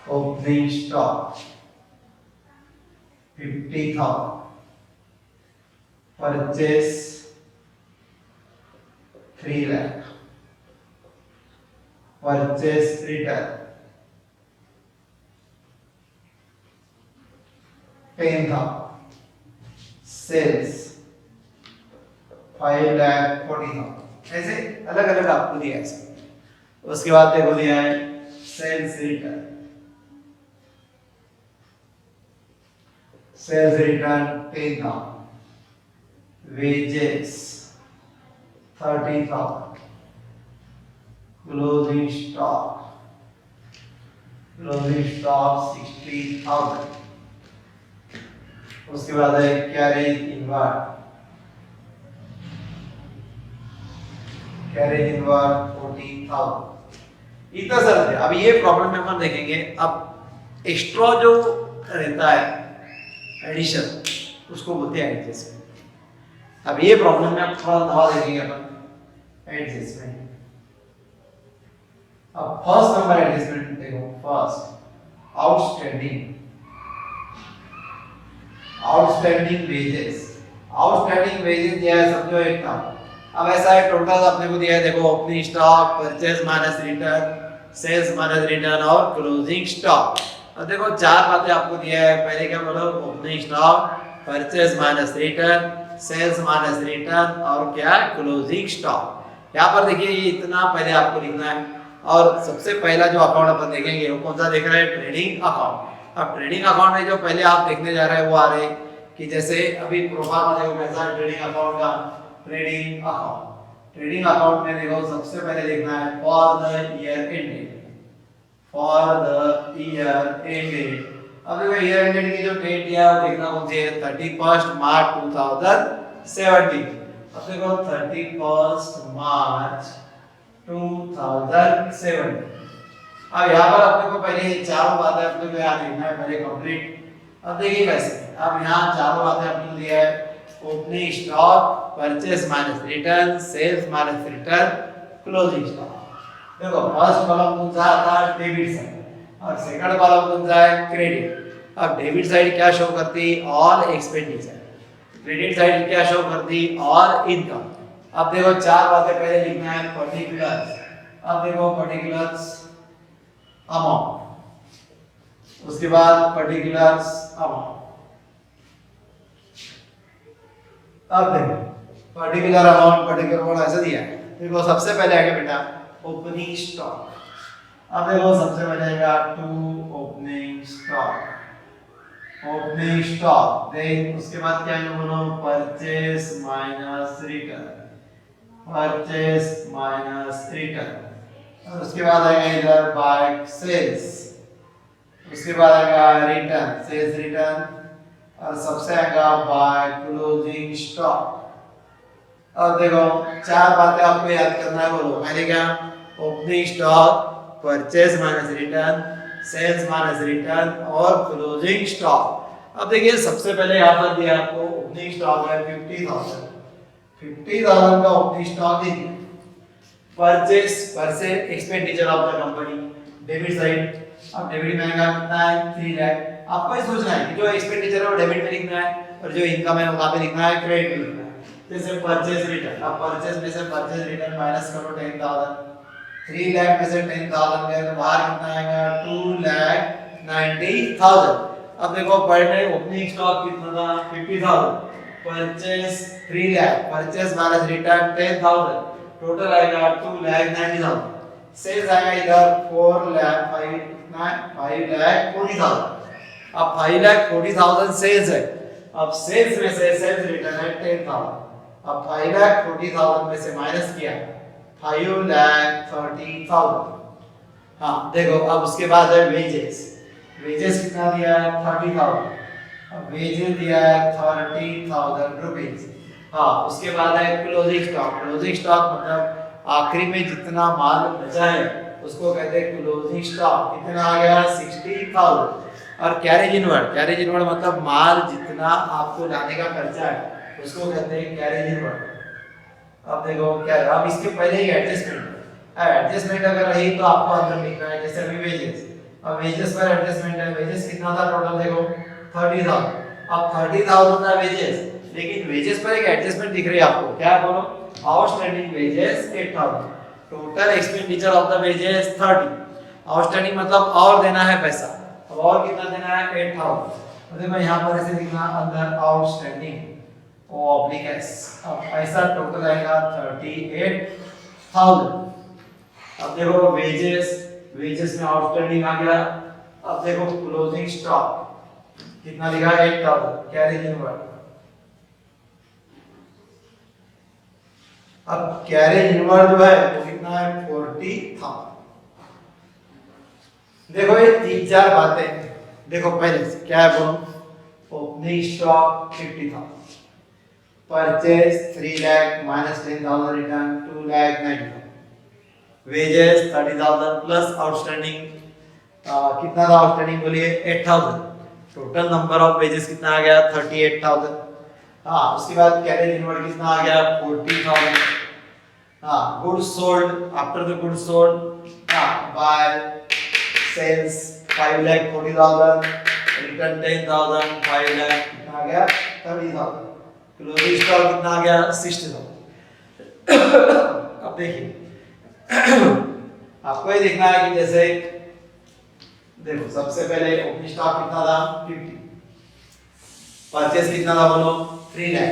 opening stock 50,000, purchase 3 lakh, purchase return 10,000, sales 5,40,000। ऐसे अलग अलग आपको दिया है। उसके बाद देखो दिया है sales return, sales return 10,000, wages 30,000, closing stock 60,000। उसके बाद है कैरेज इनवर्ड, कैरेज इनवर्ड 14,000। इतना सर है। अब ये प्रॉब्लम में अपन देखेंगे। अब एक्स्ट्रा जो रहता है एडिशन, उसको बोलते हैं एडजस्टमेंट। अब ये प्रॉब्लम में आप थोड़ा दवा देखेंगे अपन एडजस्टमेंट। अब फर्स्ट नंबर एडजस्टमेंट देखो, first outstanding, outstanding wages, outstanding wages दिया है समझो 1,000। अब ऐसा है टोटल अपने को दिया है, देखो opening stock, purchase minus return, sales minus return और क्लोजिंग स्टॉक। अब देखो 4 बातें आपको दिया है। पहले क्या बोलो, opening stock, purchase minus return, sales minus return और क्या, क्लोजिंग स्टॉक। यहाँ पर देखिए ये इतना पहले आपको लिखना है। और सबसे पहला जो अकाउंट अपन देखेंगे वो कौन सा देख रहे हैं, ट्रेडिंग अकाउंट। अब ट्रेडिंग अकाउंट में जो पहले आप देखने जा रहे हैं वो आ रहे हैं कि जैसे अभी प्रोफाइल देखो कैसा है ट्रेडिंग अकाउंट का, ट्रेडिंग अकाउंट। ट्रेडिंग अकाउंट में देखो सबसे पहले देखना है for the year ended, for the year ended. अब देखो ईयर एंडेड की जो डेट दिया है वो देखना कौन सी है, 31 मार्च 2017। अब देखो 31 मार्च 2007। अब यहाँ पर अपने को पहले चारों बातें अपने को याद रखना है पहले कंप्लीट। अब देखिए कैसे, अब यहाँ चारों बातें अपने को दिया है, opening stock, purchase minus return, sales minus return, closing stock. देखो फर्स्ट कॉलम कौन सा आता है, डेबिट साइड, और सेकंड कॉलम कौन सा है, क्रेडिट। अब डेबिट साइड क्या शो करती, ऑल एक्सपेंडिचर, क्रेडिट साइड क्या शो करती, ऑल इनकम। अब देखो चार बातें पहले लिखना है, पर्टिकुलर्स। अब देखो पर्टिकुलर्स अमाउंट, उसके बाद पर्टिकुलर्स अमाउंट। अब देखो पर्टिकुलर अमाउंट, पर्टिकुलर अमाउंट ऐसा दिया है। देखो सबसे पहले आएगा बेटा ओपनिंग स्टॉक। अब देखो सबसे पहले आएगा to opening stock, opening stock. Then उसके बाद क्या है बोलो, purchase minus return, purchase minus return. और उसके बाद आएगा इधर बाय सेल्स, उसके बाद आएगा रिटर्न, सेल्स रिटर्न, और सबसे आएगा बाय क्लोजिंग स्टॉक। अब देखो चार बातें आपको याद करना है, बोलो पहले क्या, opening stock, purchase minus return, sales minus return और क्लोजिंग स्टॉक। अब देखिए सबसे पहले यहाँ पर दिया आपको ओपनिंग स्टॉक है 50,000, 50,000 का ओपनिंग स्टॉक है। Purchase, purchase expenditure of the company, debit side. अब डेबिट में आएगा कितना है, 3 लाख। आपको ये सोचना है कि जो एक्सपेंडिचर है वो डेबिट में लिखना है और जो इनकम है वो कहाँ पे लिखना है, क्रेडिट में लिखना है। जैसे परचेस रिटर्न, अब परचेस में से परचेस रिटर्न माइनस करो 10,000, 3 लाख में से 10,000 गए तो बाहर कितना आएगा, 2,90,000। अब देखो पर डे ओपनिंग स्टॉक कितना था, 50,000, purchase 3 lakh, purchase minus return 10,000, total आएगा 2,90,000। सेल्स आएगा इधर 4 लाख 5,40,000। अब 5,40,000 सेल्स है। अब सेल्स में से सेल्स रिटर्न है 10,000। अब 5,40,000 में से माइनस किया 5,30,000। हाँ देखो अब उसके बाद है वेजेस, वेजेस कितना दिया है, 30,000। अब वेजेस दिया है 30,000 रुपीज। हाँ उसके बाद है क्लोजिंग स्टॉक, क्लोजिंग स्टॉक मतलब आखिरी में जितना माल बचा है उसको कहते हैं क्लोजिंग स्टॉक। कितना आ गया, 60,000। और कैरेज इनवर्ड, कैरेज इनवर्ड मतलब माल जितना आपको लाने का खर्चा है उसको कहते हैं कैरेज इनवर्ड। अब देखो क्या, अब इसके पहले ही एडजस्टमेंट, अब एडजस्टमेंट अगर रही तो आपको अंदर लिखना है, जैसे अभी वेजेस, अब वेजेस पर एडजस्टमेंट है, वेजेस कितना था टोटल देखो 30,000। अब 30,000 था वेजेस, लेकिन वेजेस पर एक एडजस्टमेंट दिख रही है आपको, क्या बोलो, outstanding wages 8,000, total expenditure of the wages 30। Outstanding मतलब और देना है पैसा, अब और कितना देना है 8,000। तो देखो यहाँ पर ऐसे लिखना अंदर आउटस्टैंडिंग ओ ऑब्लिक एस। अब ऐसा टोटल आएगा 38,000। अब देखो वेजेस, वेजेस में आउटस्टैंडिंग आ गया। अब देखो क्लोजिंग स्टॉक कितना लिखा है 8,000, कैरेज इनवर्ड। अब कैरेज इनवर्ड जो है वो कितना है 40,000। देखो ये 3-4 बातें देखो पहले से क्या है बोलो, opening stock 50,000, purchase 3 lakh minus 10,000 return 2,90,000, wages 30,000 plus outstanding कितना था आउटस्टैंडिंग बोलिए 8,000, टोटल नंबर ऑफ वेजेस कितना आ गया 38,000। हाँ उसके बाद कैरेज इनवर्ड कितना आ गया 40,000। हाँ goods sold, after the goods sold by sales 5,40,000, return 10,000, 5 lakh कितना आ गया 30,000, क्लोजिंग स्टॉक कितना आ गया 60,000। अब देखिए आपको ये देखना है कि जैसे देखो सबसे पहले ओपनिंग स्टॉक कितना था 50, परचेस कितना था बोलो 3 लाख,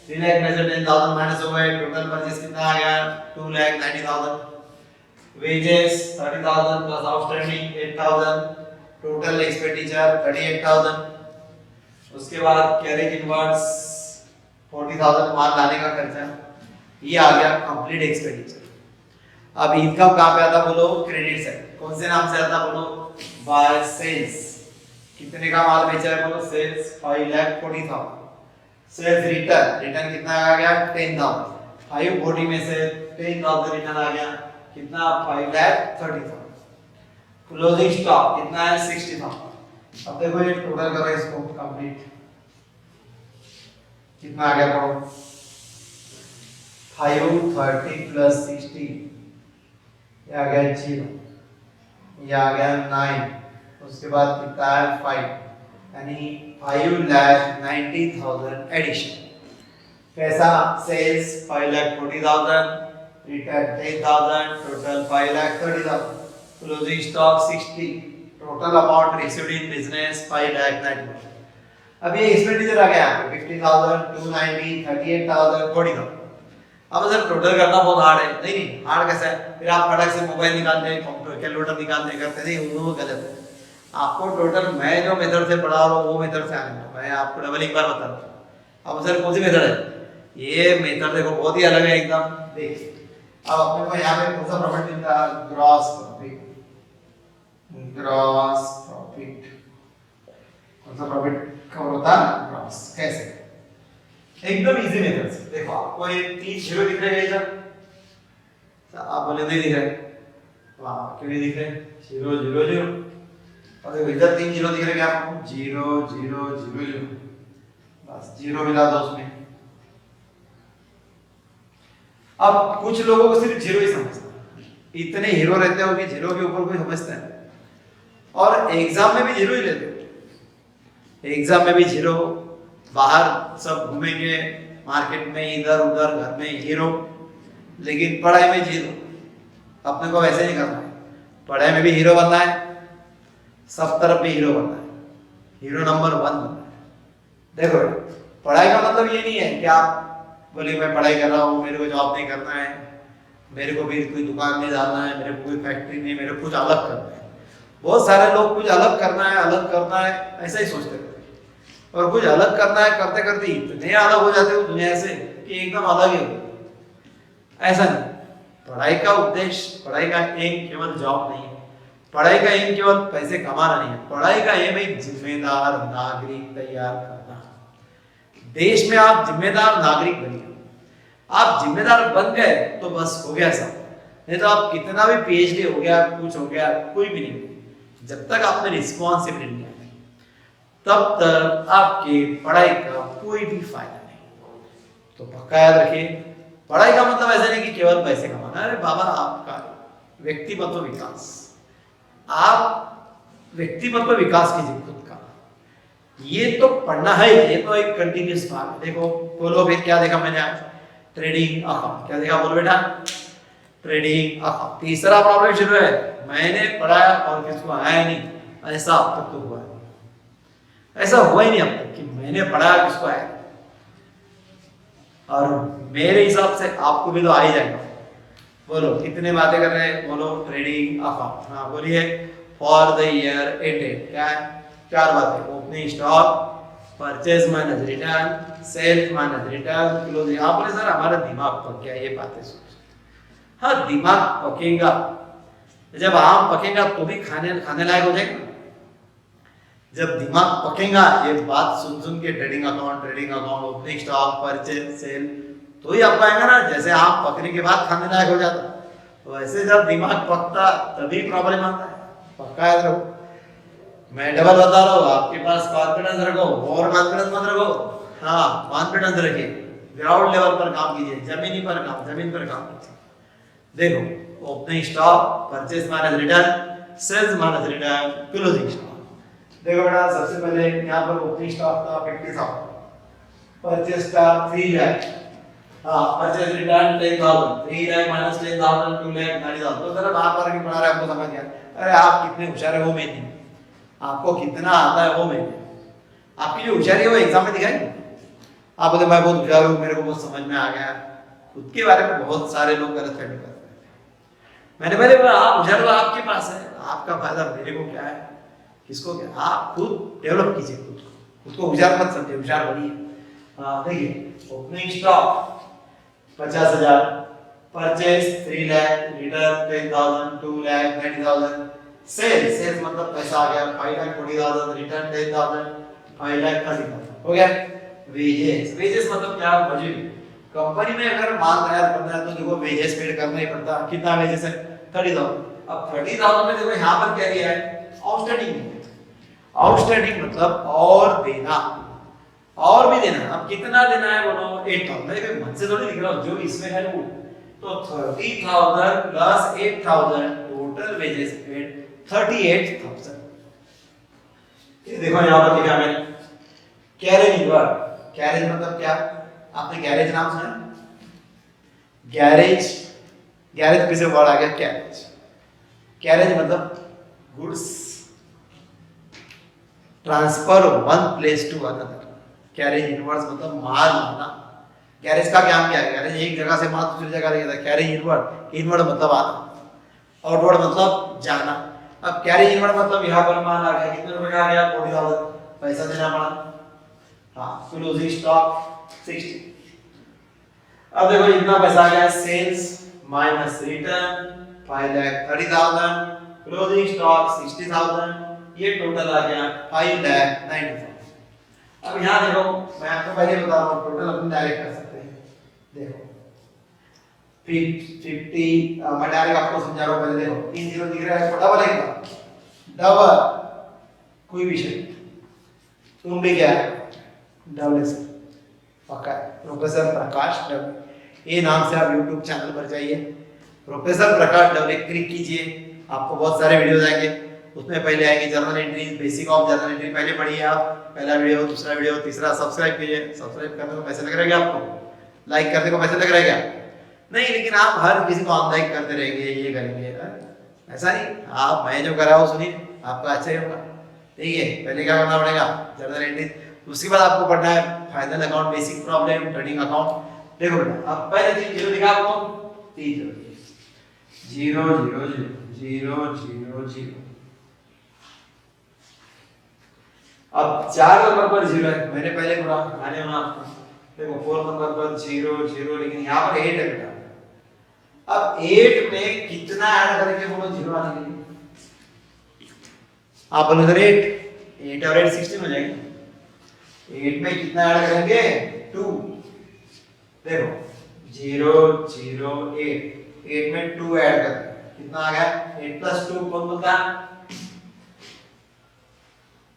3 लाख में से 10,000 माइनस हो गए, टोटल परचेस कितना आ गया 2,90,000, wages 30,000 plus outstanding 8,000, total expenditure 38,000। उसके बाद कैरेज इनवर्ड्स 40,000 माल लाने का खर्चा, ये आ गया कंप्लीट एक्सपेंडिचर। अब इनकम कहां पे आता बोलो, क्रेडिट साइड, कौन से नाम से आता बोलो, बाय सेल्स। कितने का माल बेचा है बोलो, सेल्स 5,40,000, सेल्स रिटर्न, रिटर्न कितना आ गया 10,000, 540 में से 10,000 रिटर्न आ गया कितना 5,30,000, क्लोजिंग स्टॉक कितना है 60,000। अब देखो ये टोटल करो इसको कंप्लीट, कितना आ गया पढ़ो 530 प्लस 60 ये आ गया 0, ये आ गया 9, उसके बाद कितना है 5, यानी 5,90,000 एडिशन। कैसा? Sales 5,40,000, return 10,000, total 5,30,000, closing stock 60, total amount received in business 5,90,000। अब ये एक्सपेंडिचर आ गया 50,000, 290, 38,000, 40,000। अब सर टोटल करना बहुत हार्ड है। नहीं, हार्ड कैसा है? फिर आप फटाक से मोबाइल निकालते हैं, कंप्यूटर कैलकुलेटर निकालते करते नहीं, वो गलत है। आपको टोटल मैं जो मेथड से पढ़ा रहा हूँ वो मेथड से आने दो। मैं आपको डबल एक बार बता रहा हूँ। अब सर कौन सी मेथड है? ये मेथड देखो बहुत ही अलग है एकदम। देखिए अब अपने को यहाँ पे कौन सा प्रॉफिट मिलता है? Gross profit. ग्रॉस प्रॉफिट कौन सा प्रॉफिट कवर होता है? ग्रॉस। कैसे? एकदम इजी मेथड से। देखो आपको ये 3 जीरो दिख रहे हैं इधर, आप बोले नहीं दिख रहे, वाह क्यों नहीं दिख रहे? 0 0 0, और देखो इधर 3 जीरो दिख रहे हैं आपको, 0 0 0 0, बस जीरो मिला दो उसमें। अब कुछ लोगों को सिर्फ जीरो ही समझता है, इतने हीरो रहते हो कि जीरो के ऊपर कोई समझता है, और एग्जाम में भी जीरो ही लेते हो। एग्जाम में भी जीरो, बाहर सब घूमेंगे मार्केट में, इधर उधर, घर में हीरो, लेकिन पढ़ाई में जीरो। अपने को वैसे नहीं करना है, पढ़ाई में भी हीरो बनना है, सब तरफ भी हीरो बनना है, हीरो नंबर 1 बनना है। देखो पढ़ाई का मतलब ये नहीं है कि आप बोले मैं पढ़ाई कर रहा हूँ, मेरे को जॉब नहीं करना है, मेरे को भी कोई दुकान नहीं डालना है, मेरे को कोई फैक्ट्री नहीं, मेरे को कुछ अलग करना है। बहुत सारे लोग कुछ अलग करना है, अलग करना है ऐसा ही सोचते रहते हैं, और कुछ अलग करना है करते करते इतने अलग हो जाते हो दुनिया से कि एकदम अलग ही हो। ऐसा नहीं, पढ़ाई का उद्देश्य, पढ़ाई का एम केवल जॉब नहीं है, पढ़ाई का एम केवल पैसे कमाना नहीं है, पढ़ाई का एम एक जिम्मेदार नागरिक तैयार करना। देश में आप जिम्मेदार नागरिक बनिए, आप जिम्मेदार बन गए तो बस हो गया सब। नहीं तो आप कितना भी पीएचडी हो गया, कुछ हो गया, कोई भी नहीं, जब तक आपने रिस्पॉन्सिबिलिटी नहीं आई तब तक आपकी पढ़ाई का कोई भी फायदा नहीं। तो पक्का याद रखिए, पढ़ाई का मतलब ऐसा नहीं कि केवल पैसे कमाना। अरे बाबा, आपका व्यक्तिमत्व विकास, आप व्यक्तिमत्व विकास कीजिए खुद का। ये तो पढ़ना है, ये तो एक कंटिन्यूस भाग है। देखो बोलो फिर क्या देखा मैंने आज? Trading account. क्या देखा बोलो बेटा? Trading account. तीसरा प्रॉब्लम शुरू है, मैंने पढ़ाया और किसको आया नहीं। ऐसा अब तक तो हुआ है, ऐसा हुआ ही नहीं अब तक कि मैंने पढ़ाया किसको आया। और मेरे हिसाब से आपको भी तो आ ही जाएगा। बोलो कितने बातें कर रहे हैं? बोलो ट्रेडिंग अकाउंट। हाँ बोलिए। फॉर द ईयर एंडेड क्या है? 4 बातें, opening stock, purchase minus return, sales minus return, closing. आपने सर हमारा दिमाग पक गया ये बातें सोच। हाँ दिमाग पकेगा, जब आम पकेगा तो भी खाने लायक हो जाएगा। जब दिमाग पकेगा ये बात सुन सुन के, trading account, opening stock, purchase, sale, तो ही आपको आएगा ना। जैसे आम पकने के बाद खाने लायक हो जाता, वैसे जब दिमाग पकता तभी प्रॉब्लम आता है। पक्का याद रखो, मैं डबल बता रहा हूँ, आपके पास कॉन्फिडेंस रखो, और कॉन्फिडेंस मत रखो। हाँ कॉन्फिडेंस रखिए, ग्राउंड लेवल पर काम कीजिए, जमीन पर काम कीजिए। देखो opening stock, purchase minus return, sales minus return, closing stock. देखो बेटा सबसे पहले यहाँ पर ओपनिंग स्टॉक था 50,000, परचेज था 3 लाख, हाँ purchase return 10,000, 3 lakh minus 10,000, 2 lakh 90,000। तो जरा बार बार क्यों बना रहे हैं? आपको समझ गया? अरे आप कितने होशियार है वो मैं नहीं, आपको कितना आता है वो मैं नहीं। आपकी जो होशियारी है वो एग्जाम में दिखाई। आप बोले मैं बहुत होशियार हूँ, मेरे को बहुत समझ में आ गया। खुद के बारे में बहुत सारे लोग गलत फहमी करते हैं। मैंने पहले बोला आप होशियार हो, आपके पास है, आपका फायदा मेरे को क्या है, किसको क्या? आप खुद डेवलप कीजिए खुद को होशियार मत समझिए, होशियार बनिए। देखिए opening stock 50,000, purchase 3 lakh, return 10,000, 2 lakh 90,000, sales मतलब पैसा आ गया 5,40,000, रिटर्न 10,000, 5,30,000 हो गया। वेजेस मतलब क्या? मजदूरी। कंपनी में अगर माल तैयार करना है तो देखो वेजेस पेड करना ही पड़ता है। कितना वेजेस है? 30,000। अब 30,000 में देखो यहाँ पर क्या दिया है? आउटस्टैंडिंग। आउटस्टैंडिंग मतलब और देना, और भी देना। अब कितना देना है बोलो? 8,000। मन से थोड़ी लिख रहा हूँ, जो इसमें है वो तो 30,000 प्लस 8,000 टोटल वेजेस पेड 38,000। ये देखो यहाँ पर लिखा मैंने कैरेज इनवर्ड। कैरेज मतलब क्या? आपने गैरेज नाम सुना? गैरेज, गैरेज किसे वर्ड आ गया कैरेज। कैरेज मतलब goods transfer one place to another. Carriage inwards मतलब माल लाना। गैरेज का क्या है? गैरेज एक जगह से माल दूसरी जगह ले जाता है। कैरेज इनवर्ड, इनवर्ड मतलब आना, आउटवर्ड मतलब जाना। अब कैरेज इनवर्ड मतलब यहाँ पर माल आ गया, कितने रुपए का आ गया? 40,000, पैसा देना पड़ा। हाँ, क्लोजिंग स्टॉक 60। अब देखो इतना पैसा आ गया, sales minus return 5,30,000, closing stock 60,000, ये टोटल आ गया 5,90,000। अब यहाँ देखो मैं आपको पहले बता रहा हूँ, टोटल अपन डायरेक्ट कर सकते हैं। देखो 50 मैं डायरेक्ट आपको समझा रहा हूँ। पहले देखो 3 जीरो दिख रहा है, डबल है क्या? डबल कोई विषय, तुम भी क्या है? डबल से पक्का है। प्रोफेसर प्रकाश डबल, ये नाम से आप YouTube चैनल पर जाइए, प्रोफेसर प्रकाश डबल क्लिक कीजिए, आपको बहुत सारे वीडियोस आएंगे। उसमें पहले आएंगे journal entry, basic of journal entry, पहले पढ़िए आप, पहला वीडियो, दूसरा वीडियो, तीसरा। सब्सक्राइब कीजिए। सब्सक्राइब करने को पैसे लग रहा है क्या आपको? लाइक करने को पैसे लग रहा है क्या? नहीं, लेकिन आप हर किसी को अनलाइक करते रहेंगे, ये करेंगे, ऐसा नहीं। आप मैं जो कर रहा हूँ सुनिए, आपका अच्छा ही होगा। ठीक है, पहले क्या करना पड़ेगा? Journal entry. उसके बाद आपको पढ़ना है final account, basic problem, trading account. देखो बेटा, अब पहले 3 जीरो दिखा आपको, 3 जीरो 0 0 0 0 0 0। अब 4 नंबर पर 0 है, मैंने पहले बोला आने वाला आपको। देखो 4 नंबर पर 0 0, लेकिन यहाँ पर 8 है बेटा। अब 8 में कितना ऐड करेंगे बोलो 0 आने के लिए? आप बोलो इधर 8 और 8 16 हो जाएंगे। 8 में कितना ऐड करेंगे? 2। देखो 0 0 8 में 2 ऐड कर, कितना आ गया? 8 प्लस 2 कौन बोलता?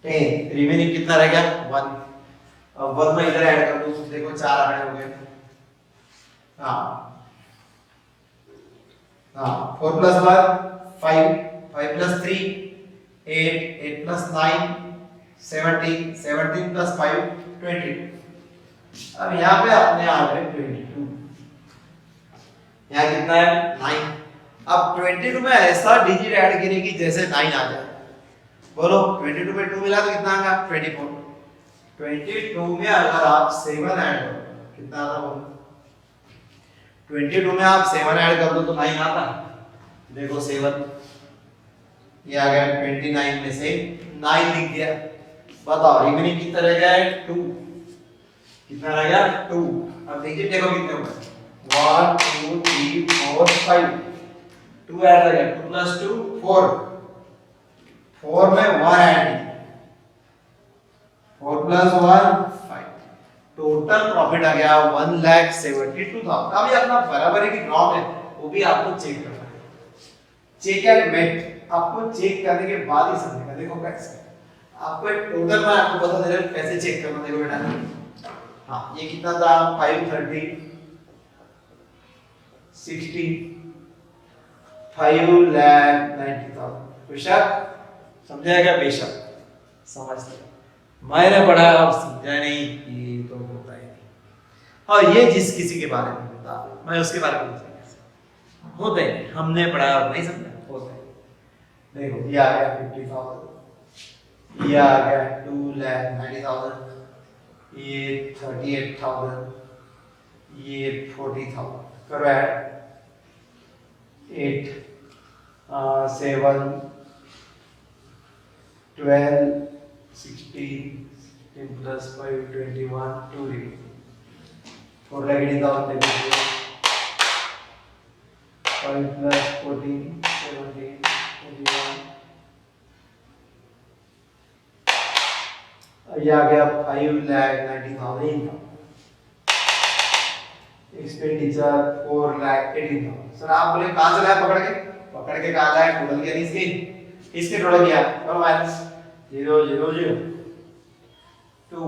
10। रिमेनिंग कितना रह गया? 1। अब 1 में इधर ऐड कर दूं, देखो 4 आंकड़े हो गए। हाँ हाँ, 4 प्लस 1 5, 5 प्लस 3 8, 8 प्लस 9 17, 17 प्लस 5 22। अब यहाँ पे अपने आ गए 22। यहाँ कितना है? 9। अब 22 में ऐसा डिजिट ऐड करेगी जैसे 9 आ जाए। बोलो 22 में 2 मिला तो कितना आएगा? 24। 22 में अगर आप 7 ऐड करो, कितना आता? बोलो 22 में आप 7 ऐड कर दो तो 9 आता। देखो 7, ये आ गया 29 में से 9 लिख दिया। बताओ रिमेनिंग कितना रह गया? 2। कितना रह गया? 2। अब देखिए देखो कितने हो गए? 1 2 3 4 5, 2 ऐड रह गया। 2 प्लस 2 4, 4 में 1 ऐड, 4 प्लस 1 5। टोटल प्रॉफिट आ गया 1,72,000। अभी अपना बराबरी की ग्राउंड है, वो भी आपको चेक करना है। चेक एंड मेट आपको चेक करने के बाद ही समझेगा। देखो कैसे आपको टोटल में आपको बता दे रहा हूं कैसे चेक करना। देखो बेटा, हाँ ये कितना था? 530 60 5,90,000। बेशक समझाया गया? बेशक समझते। मैंने पढ़ा और समझा नहीं, ये तो होता ही नहीं। और ये जिस किसी के बारे में होता, मैं उसके बारे में होते हैं, हमने पढ़ा और नहीं समझा, होता है। देखो ये आ गया 50,000, ये आ गया 2,90,000, ये 38,000, ये 40,000। करो ऐड। 8 7 12 16 plus 5 21 2 4 18,000 5 plus 14 17 21। ये आ गया 5,90,000। एक्सपेंडिचर 4,18,000। सर आप बोले कहां से लाए? पकड़ के कहां लाए? टोटल किया इसके टोटल किया और माइनस 0 0 0 2।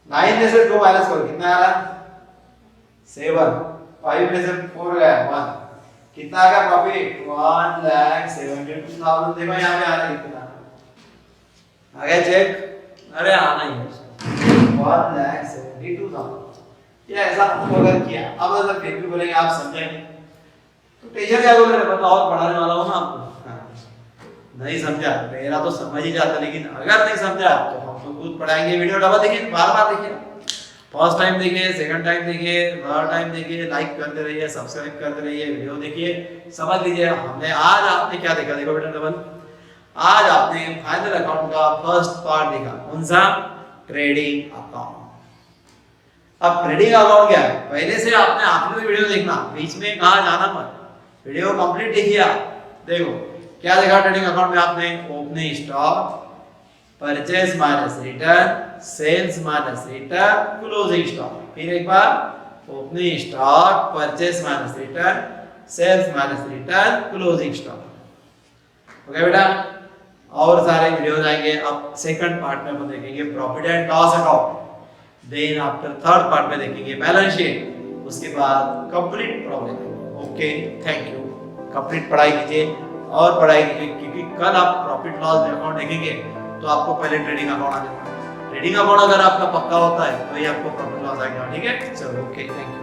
9 में से 2 माइनस करो, कितना आ रहा? 7। 5 में से 4 गया 1, कितना आ गया प्रॉफिट 1,72,000। देखो यहाँ पे आ रहा है कितना आ गया चेक, अरे आना ही है 1,72,000। ये ऐसा हमको अगर किया, अब अगर फिर भी बोलेंगे आप समझेंगे तो टीचर क्या बोल रहे हैं बताओ, और पढ़ाने वाला हूँ ना आपको। नहीं समझा मेरा तो समझ ही जाता, लेकिन अगर नहीं समझा तो हम तो खुद पढ़ाएंगे। वीडियो डबल देखिए, बार बार देखिए, फर्स्ट टाइम देखिए, सेकंड टाइम देखिए, थर्ड टाइम देखिए, लाइक करते रहिए, सब्सक्राइब करते रहिए, वीडियो देखिए, समझ लीजिए। हमने आज आपने क्या देखा, देखो बेटा डबल, आज आपने फाइनल अकाउंट का फर्स्ट पार्ट देखा, कौन सा, ट्रेडिंग अकाउंट। अब ट्रेडिंग अकाउंट क्या है, पहले से आपने आखिरी में वीडियो देखना, बीच में कहा जाना मत, वीडियो कंप्लीट देखिए आप। देखो क्या देखा ट्रेडिंग अकाउंट में आपने, opening stock, purchase minus return, sales minus return, closing stock. फिर एक बार opening stock, purchase minus return, sales minus return, closing stock. Okay बेटा, और सारे वीडियोस आएंगे। अब सेकंड पार्ट में हम देखेंगे profit and loss account, then after third part में देखेंगे बैलेंस शीट, उसके बाद complete problem. Okay thank you, complete पढ़ाई कीजिए और पढ़ाई कीजिए, क्योंकि कल आप प्रॉफिट लॉस अकाउंट देखेंगे तो आपको पहले ट्रेडिंग अकाउंट आ जाएगा। ट्रेडिंग अकाउंट अगर आपका पक्का होता है तो ये आपको प्रॉफिट लॉस आएगा। ठीक है, चलो ओके थैंक यू।